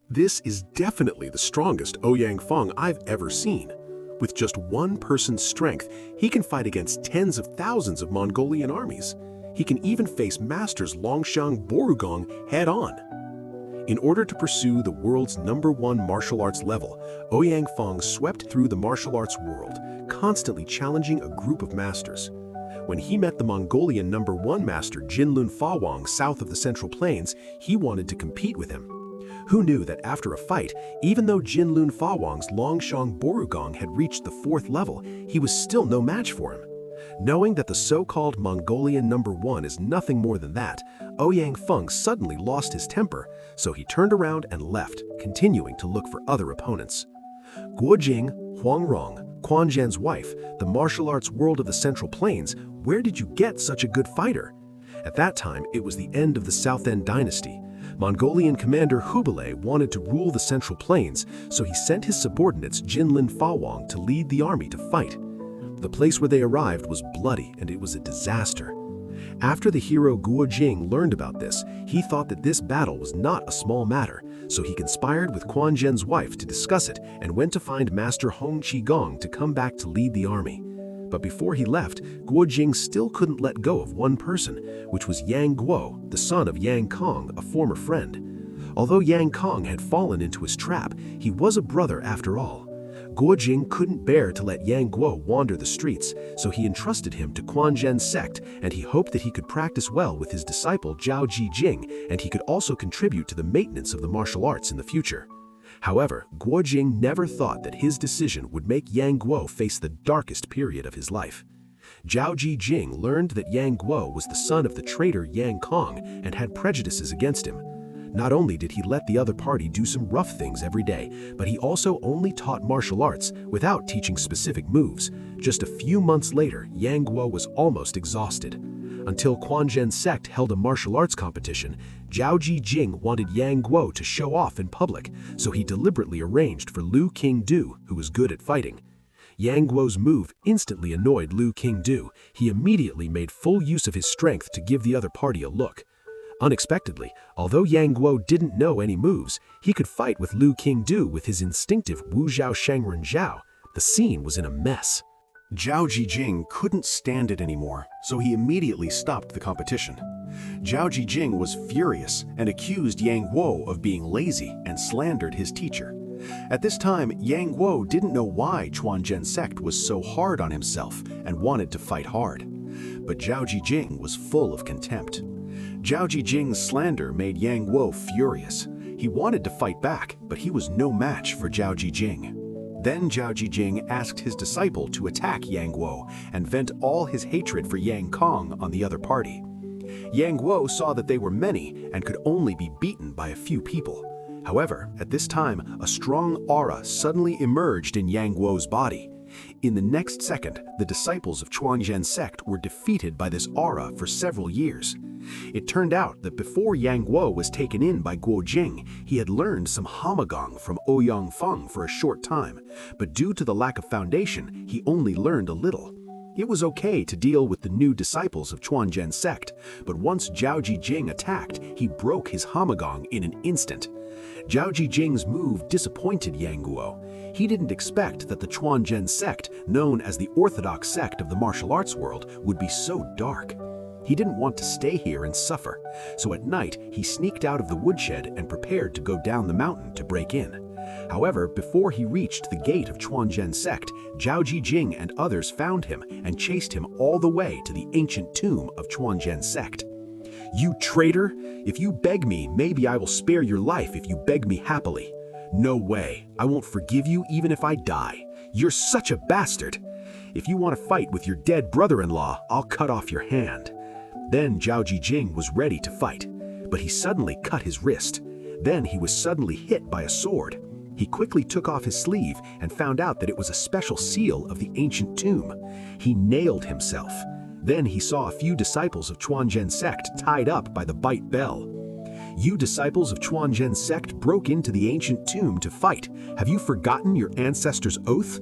This is definitely the strongest Ouyang Feng I've ever seen. With just one person's strength, he can fight against tens of thousands of Mongolian armies. He can even face masters Longshang Borugong head-on. In order to pursue the world's #1 martial arts level, Ouyang Feng swept through the martial arts world, constantly challenging a group of masters. When he met the Mongolian #1 master Jinlun Fawang south of the Central Plains, he wanted to compete with him. Who knew that after a fight, even though Jinlun Fawang's Longshang Borugong had reached the 4th level, he was still no match for him? Knowing that the so-called Mongolian #1 is nothing more than that, Ouyang Feng suddenly lost his temper, so he turned around and left, continuing to look for other opponents. Guo Jing, Huang Rong, Quanzhen's wife, the martial arts world of the Central Plains, where did you get such a good fighter? At that time, it was the end of the South End dynasty. Mongolian commander Hubei wanted to rule the Central Plains, so he sent his subordinates Jinlun Fawang to lead the army to fight. The place where they arrived was bloody and it was a disaster. After the hero Guo Jing learned about this, he thought that this battle was not a small matter, so he conspired with Quanzhen's wife to discuss it and went to find Master Hong Qigong to come back to lead the army. But before he left, Guo Jing still couldn't let go of one person, which was Yang Guo, the son of Yang Kong, a former friend. Although Yang Kong had fallen into his trap, he was a brother after all. Guo Jing couldn't bear to let Yang Guo wander the streets, so he entrusted him to Quanzhen Sect, and he hoped that he could practice well with his disciple Zhao Jing, and he could also contribute to the maintenance of the martial arts in the future. However, Guo Jing never thought that his decision would make Yang Guo face the darkest period of his life. Zhao Jing learned that Yang Guo was the son of the traitor Yang Kong and had prejudices against him. Not only did he let the other party do some rough things every day, but he also only taught martial arts without teaching specific moves. Just a few months later, Yang Guo was almost exhausted. Until Quanzhen Sect held a martial arts competition, Zhao Jing wanted Yang Guo to show off in public, so he deliberately arranged for Lu Qingdu, who was good at fighting. Yang Guo's move instantly annoyed Lu Qingdu. He immediately made full use of his strength to give the other party a look. Unexpectedly, although Yang Guo didn't know any moves, he could fight with Lu Qingdu with his instinctive Wu Zhao Shangren Zhao. The scene was in a mess. Zhao Jing couldn't stand it anymore, so he immediately stopped the competition. Zhao Jing was furious and accused Yang Guo of being lazy and slandered his teacher. At this time, Yang Guo didn't know why Quanzhen Sect was so hard on himself and wanted to fight hard. But Zhao Jing was full of contempt. Zhao Jing's slander made Yang Guo furious. He wanted to fight back, but he was no match for Zhao Jing. Then Zhao Jing asked his disciple to attack Yang Guo and vent all his hatred for Yang Kong on the other party. Yang Guo saw that they were many and could only be beaten by a few people. However, at this time, a strong aura suddenly emerged in Yang Guo's body. In the next second, the disciples of Quanzhen Sect were defeated by this aura for several years. It turned out that before Yang Guo was taken in by Guo Jing, he had learned some Hamagong from Ouyang Feng for a short time, but due to the lack of foundation, he only learned a little. It was okay to deal with the new disciples of Quanzhen Sect, but once Zhao Jing attacked, he broke his Hamagong in an instant. Zhao Jing's move disappointed Yang Guo. He didn't expect that the Quanzhen Sect, known as the orthodox sect of the martial arts world, would be so dark. He didn't want to stay here and suffer, so at night he sneaked out of the woodshed and prepared to go down the mountain to break in. However, before he reached the gate of Quanzhen Sect, Zhao Jing and others found him and chased him all the way to the ancient tomb of Quanzhen Sect. "You traitor! If you beg me, maybe I will spare your life if you beg me happily. No way, I won't forgive you even if I die. You're such a bastard! If you want to fight with your dead brother-in-law, I'll cut off your hand." Then Zhao Jing was ready to fight, but he suddenly cut his wrist. Then he was suddenly hit by a sword. He quickly took off his sleeve and found out that it was a special seal of the ancient tomb. He nailed himself. Then he saw a few disciples of Quanzhen Sect tied up by the bite bell. "You disciples of Quanzhen Sect broke into the ancient tomb to fight. Have you forgotten your ancestors' oath?"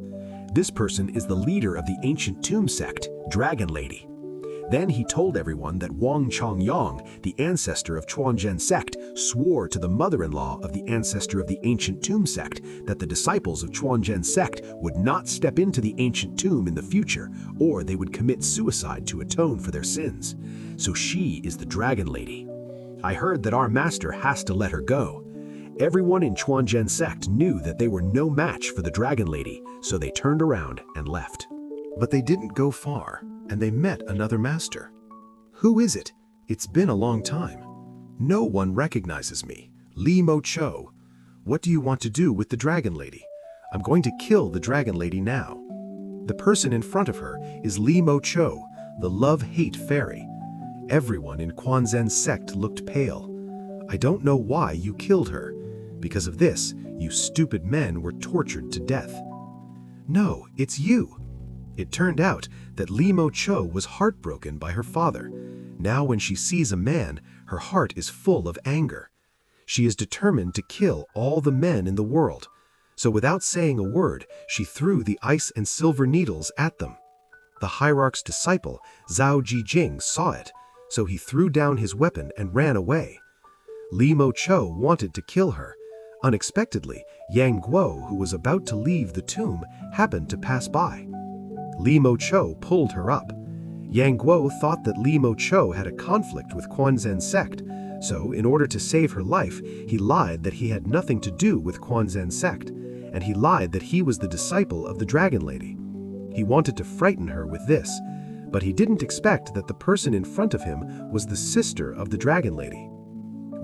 This person is the leader of the ancient tomb sect, Dragon Lady. Then he told everyone that Wang Chongyang, the ancestor of Quanzhen Sect, swore to the mother-in-law of the ancestor of the ancient tomb sect that the disciples of Quanzhen Sect would not step into the ancient tomb in the future, or they would commit suicide to atone for their sins. So she is the Dragon Lady. I heard that our master has to let her go. Everyone in Quanzhen Sect knew that they were no match for the Dragon Lady, so they turned around and left. But they didn't go far, and they met another master. Who is it? It's been a long time. No one recognizes me. Li Mochou. What do you want to do with the Dragon Lady? I'm going to kill the Dragon Lady now. The person in front of her is Li Mochou, the love-hate fairy. Everyone in Quanzhen Sect looked pale. I don't know why you killed her. Because of this, you stupid men were tortured to death. No, it's you. It turned out that Li Mochou was heartbroken by her father. Now when she sees a man, her heart is full of anger. She is determined to kill all the men in the world. So without saying a word, she threw the ice and silver needles at them. The hierarch's disciple, Guo Jing, saw it, so he threw down his weapon and ran away. Li Mochou wanted to kill her. Unexpectedly, Yang Guo, who was about to leave the tomb, happened to pass by. Li Mochou pulled her up. Yang Guo thought that Li Mochou had a conflict with Quanzhen Sect, so in order to save her life, he lied that he had nothing to do with Quanzhen Sect, and he lied that he was the disciple of the Dragon Lady. He wanted to frighten her with this, but he didn't expect that the person in front of him was the sister of the Dragon Lady.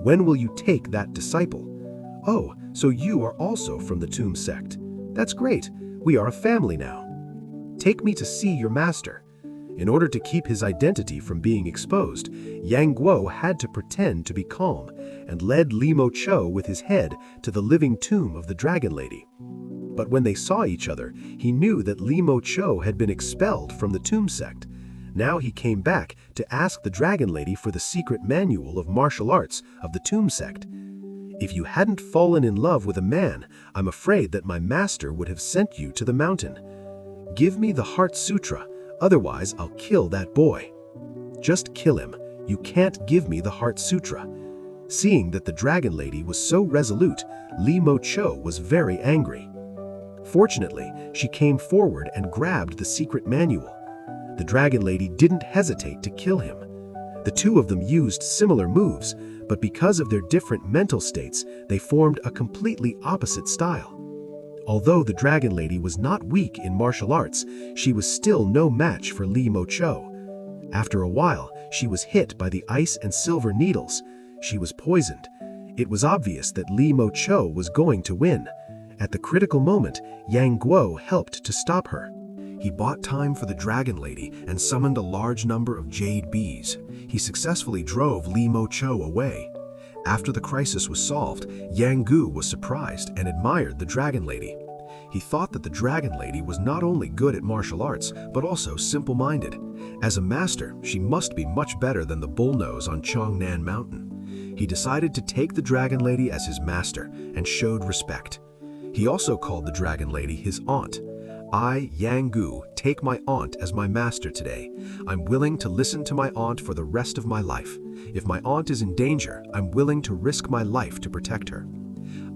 When will you take that disciple? Oh, so you are also from the Tomb Sect. That's great. We are a family now. Take me to see your master. In order to keep his identity from being exposed, Yang Guo had to pretend to be calm and led Li Mochou with his head to the living tomb of the Dragon Lady. But when they saw each other, he knew that Li Mochou had been expelled from the Tomb Sect. Now he came back to ask the Dragon Lady for the secret manual of martial arts of the Tomb Sect. If you hadn't fallen in love with a man, I'm afraid that my master would have sent you to the mountain. Give me the Heart Sutra, otherwise I'll kill that boy. Just kill him. You can't give me the Heart Sutra. Seeing that the Dragon Lady was so resolute, Li Mochou was very angry. Fortunately, she came forward and grabbed the secret manual. The Dragon Lady didn't hesitate to kill him. The two of them used similar moves, but because of their different mental states, they formed a completely opposite style. Although the Dragon Lady was not weak in martial arts, she was still no match for Li Mochou. After a while, she was hit by the ice and silver needles. She was poisoned. It was obvious that Li Mochou was going to win. At the critical moment, Yang Guo helped to stop her. He bought time for the Dragon Lady and summoned a large number of jade bees. He successfully drove Li Mochou away. After the crisis was solved, Yang Guo was surprised and admired the Dragon Lady. He thought that the Dragon Lady was not only good at martial arts, but also simple-minded. As a master, she must be much better than the bullnose on Chongnan Mountain. He decided to take the Dragon Lady as his master and showed respect. He also called the Dragon Lady his aunt. I, Yang Guo, take my aunt as my master today. I'm willing to listen to my aunt for the rest of my life. If my aunt is in danger, I'm willing to risk my life to protect her.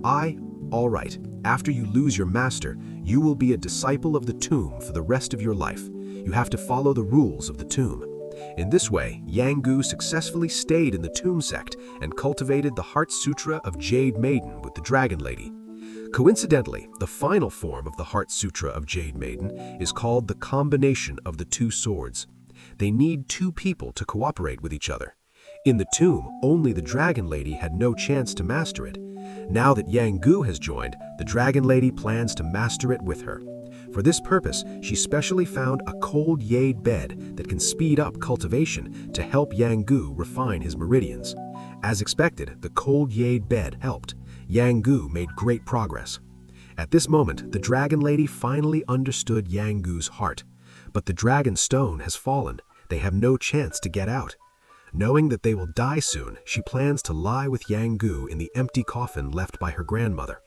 All right, after you lose your master, you will be a disciple of the tomb for the rest of your life. You have to follow the rules of the tomb. In this way, Yang Guo successfully stayed in the Tomb Sect and cultivated the Heart Sutra of Jade Maiden with the Dragon Lady. Coincidentally, the final form of the Heart Sutra of Jade Maiden is called the combination of the two swords. They need two people to cooperate with each other. In the tomb, only the Dragon Lady had no chance to master it. Now that Yang Guo has joined, the Dragon Lady plans to master it with her. For this purpose, she specially found a cold jade bed that can speed up cultivation to help Yang Guo refine his meridians. As expected, the cold jade bed helped. Yang Guo made great progress. At this moment, the Dragon Lady finally understood Yang Guo's heart. But the Dragon Stone has fallen. They have no chance to get out. Knowing that they will die soon, she plans to lie with Yang Guo in the empty coffin left by her grandmother.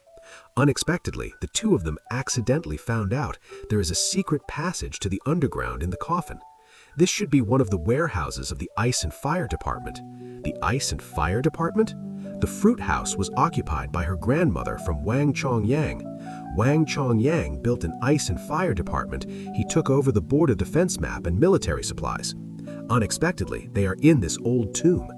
Unexpectedly, the two of them accidentally found out there is a secret passage to the underground in the coffin. This should be one of the warehouses of the Ice and Fire Department. The Ice and Fire Department? The fruit house was occupied by her grandmother from Wang Chongyang. Wang Chongyang built an Ice and Fire Department. He took over the border defense map and military supplies. Unexpectedly, they are in this old tomb.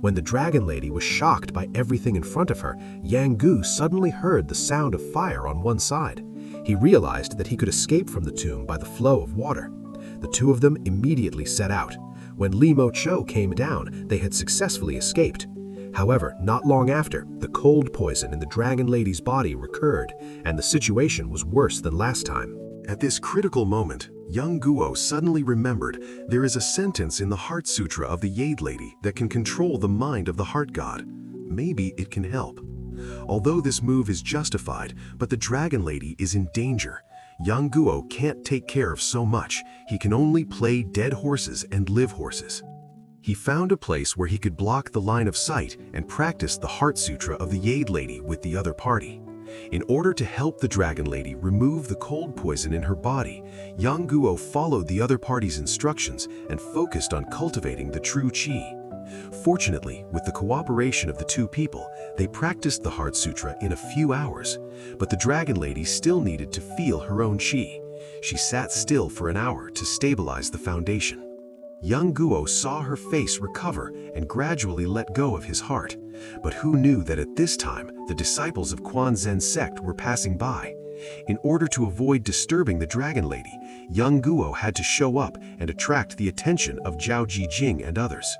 When the Dragon Lady was shocked by everything in front of her, Yang Gu suddenly heard the sound of fire on one side. He realized that he could escape from the tomb by the flow of water. The two of them immediately set out. When Li Mochou came down, they had successfully escaped. However, not long after, the cold poison in the Dragon Lady's body recurred, and the situation was worse than last time. At this critical moment, young Guo suddenly remembered there is a sentence in the Heart Sutra of the Jade Lady that can control the mind of the Heart God. Maybe it can help. Although this move is justified, but the Dragon Lady is in danger. Young Guo can't take care of so much. He can only play dead horses and live horses. He found a place where he could block the line of sight and practice the Heart Sutra of the Jade Lady with the other party. In order to help the Dragon Lady remove the cold poison in her body, young Guo followed the other party's instructions and focused on cultivating the true qi. Fortunately, with the cooperation of the two people, they practiced the Heart Sutra in a few hours. But the Dragon Lady still needed to feel her own qi. She sat still for an hour to stabilize the foundation. Young Guo saw her face recover and gradually let go of his heart. But who knew that at this time, the disciples of Quanzhen Sect were passing by? In order to avoid disturbing the Dragon Lady, young Guo had to show up and attract the attention of Zhao Jing and others.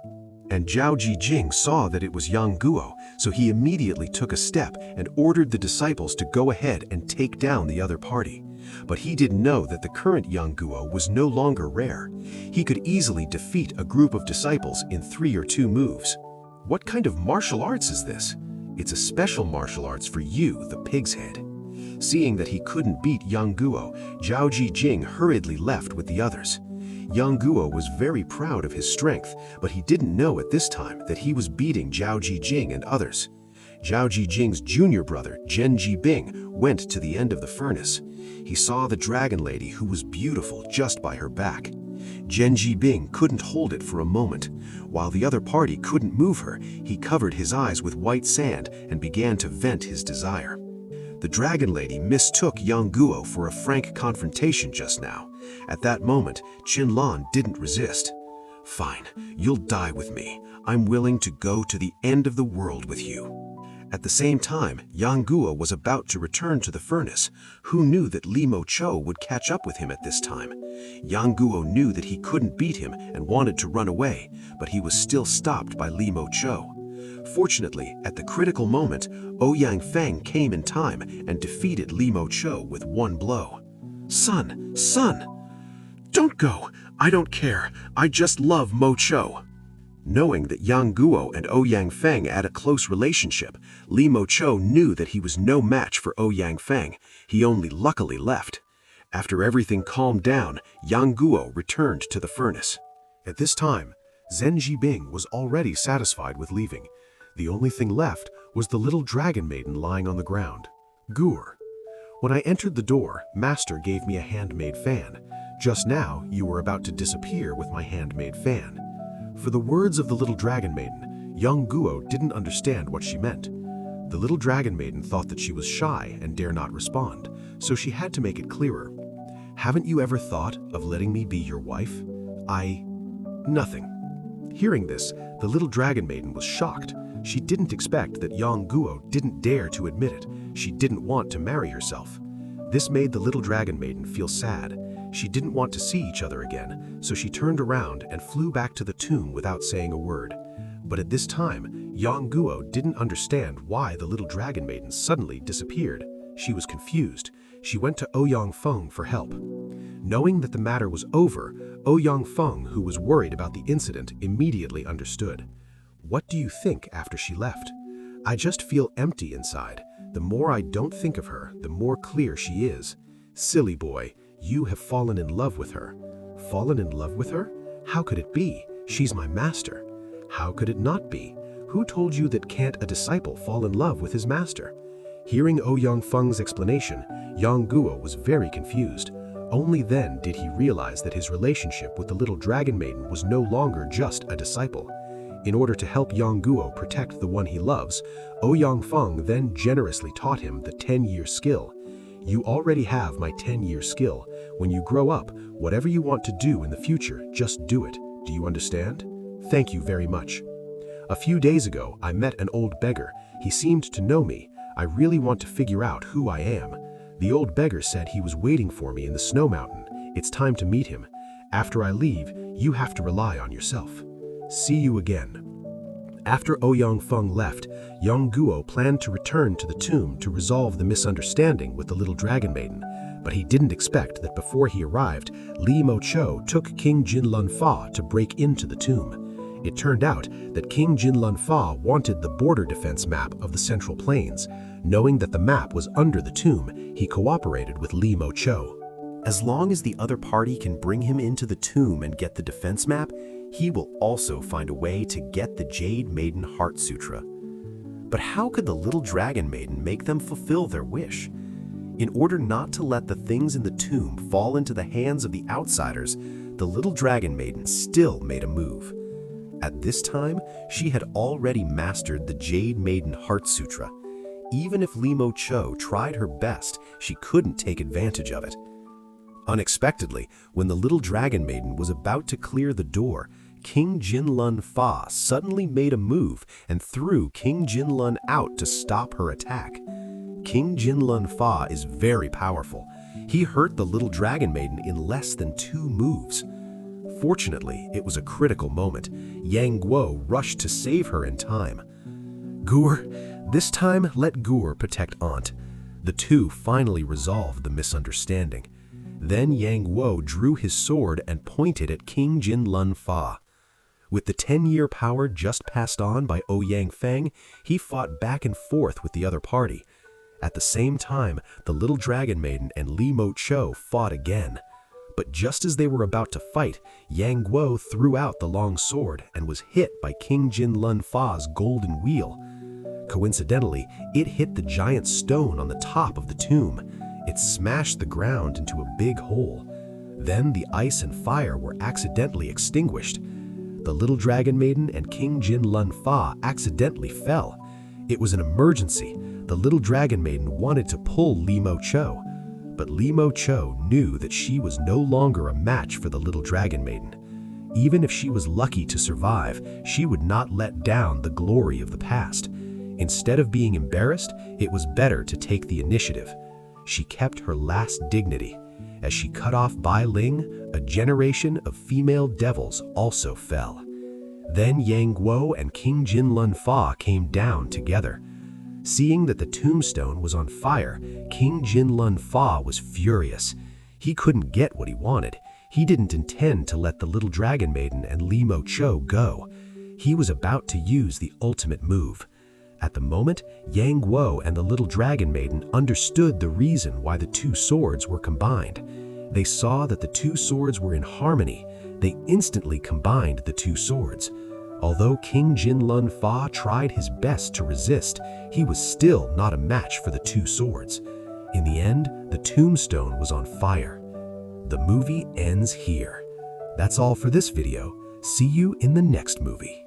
And Zhao Jing saw that it was young Guo, so he immediately took a step and ordered the disciples to go ahead and take down the other party. But he didn't know that the current young Guo was no longer rare. He could easily defeat a group of disciples in 3 or 2 moves. What kind of martial arts is this? It's a special martial arts for you, the pig's head. Seeing that he couldn't beat young Guo, Zhao Jing hurriedly left with the others. Young Guo was very proud of his strength, but he didn't know at this time that he was beating Zhao Jing and others. Zhao Jing's junior brother, Zhen Jibing, went to the end of the furnace. He saw the Dragon Lady, who was beautiful just by her back. Zhen Jibing couldn't hold it for a moment. While the other party couldn't move her, he covered his eyes with white sand and began to vent his desire. The Dragon Lady mistook young Guo for a frank confrontation just now. At that moment, Jinlun didn't resist. "Fine, you'll die with me. I'm willing to go to the end of the world with you." At the same time, young Guo was about to return to the furnace. Who knew that Li Mochou would catch up with him at this time? Young Guo knew that he couldn't beat him and wanted to run away, but he was still stopped by Li Mochou. Fortunately, at the critical moment, Ouyang Feng came in time and defeated Li Mochou with one blow. "Son, son! Don't go! I don't care. I just love Mochou." Knowing that young Guo and Ouyang Feng had a close relationship, Li Mochou knew that he was no match for Ouyang Feng. He only luckily left. After everything calmed down, young Guo returned to the furnace. At this time, Zhen Jibing was already satisfied with leaving. The only thing left was the little dragon maiden lying on the ground. "Gur, when I entered the door, Master gave me a handmade fan. Just now, you were about to disappear with my handmade fan." For the words of the little dragon maiden, young Guo didn't understand what she meant. The little dragon maiden thought that she was shy and dare not respond, so she had to make it clearer. "Haven't you ever thought of letting me be your wife?" Nothing." Hearing this, the little dragon maiden was shocked. She didn't expect that young Guo didn't dare to admit it. She didn't want to marry herself. This made the little dragon maiden feel sad. She didn't want to see each other again, so she turned around and flew back to the tomb without saying a word. But at this time, young Guo didn't understand why the little dragon maiden suddenly disappeared. She was confused. She went to Ouyang Feng for help. Knowing that the matter was over, Ouyang Feng, who was worried about the incident, immediately understood. "What do you think after she left?" "I just feel empty inside. The more I don't think of her, the more clear she is." "Silly boy, you have fallen in love with her." "Fallen in love with her? How could it be? She's my master." "How could it not be? Who told you that can't a disciple fall in love with his master?" Hearing Ouyang Feng's explanation, young Guo was very confused. Only then did he realize that his relationship with the little dragon maiden was no longer just a disciple. In order to help Yang Guo protect the one he loves, Ouyang Feng then generously taught him the 10-year skill. You already have my 10-year skill. When you grow up, whatever you want to do in the future, just do it. Do you understand? Thank you very much. A few days ago, I met an old beggar. He seemed to know me. I really want to figure out who I am. The old beggar said he was waiting for me in the snow mountain. It's time to meet him. After I leave, you have to rely on yourself. See you again. After Ouyang Feng left, Yang Guo planned to return to the tomb to resolve the misunderstanding with the little dragon maiden, but he didn't expect that before he arrived, Li Mochou took King Jinlun Fa to break into the tomb. It turned out that King Jinlun Fa wanted the border defense map of the Central Plains. Knowing that the map was under the tomb, he cooperated with Li Mochou. As long as the other party can bring him into the tomb and get the defense map, he will also find a way to get the Jade Maiden Heart Sutra. But how could the little dragon maiden make them fulfill their wish? In order not to let the things in the tomb fall into the hands of the outsiders, the little dragon maiden still made a move. At this time, she had already mastered the Jade Maiden Heart Sutra. Even if Li Mochou tried her best, she couldn't take advantage of it. Unexpectedly, when the little dragon maiden was about to clear the door, King Jinlun Fa suddenly made a move and threw King Jinlun out to stop her attack. King Jinlun Fa is very powerful. He hurt the little dragon maiden in less than 2 moves. Fortunately, it was a critical moment. Yang Guo rushed to save her in time. Guo, this time let Guo protect Aunt. The two finally resolved the misunderstanding. Then Yang Guo drew his sword and pointed at King Jinlun Fa. With the 10-year power just passed on by Ouyang Feng, he fought back and forth with the other party. At the same time, the little dragon maiden and Li Mochou fought again. But just as they were about to fight, Yang Guo threw out the long sword and was hit by King Jinlun Fa's golden wheel. Coincidentally, it hit the giant stone on the top of the tomb. It smashed the ground into a big hole. Then the ice and fire were accidentally extinguished. The little dragon maiden and King Jinlun Fa accidentally fell. It was an emergency. The little dragon maiden wanted to pull Li Mochou, but Li Mochou knew that she was no longer a match for the little dragon maiden. Even if she was lucky to survive, she would not let down the glory of the past. Instead of being embarrassed, it was better to take the initiative. She kept her last dignity. As she cut off Bai Ling, a generation of female devils also fell. Then Yang Guo and King Jinlun Fa came down together. Seeing that the tombstone was on fire, King Jinlun Fa was furious. He couldn't get what he wanted. He didn't intend to let the little dragon maiden and Li Mochou go. He was about to use the ultimate move. At the moment, Yang Guo and the little dragon maiden understood the reason why the 2 swords were combined. They saw that the 2 swords were in harmony. They instantly combined the 2 swords. Although King Jinlun Fa tried his best to resist, he was still not a match for the 2 swords. In the end, the tombstone was on fire. The movie ends here. That's all for this video. See you in the next movie.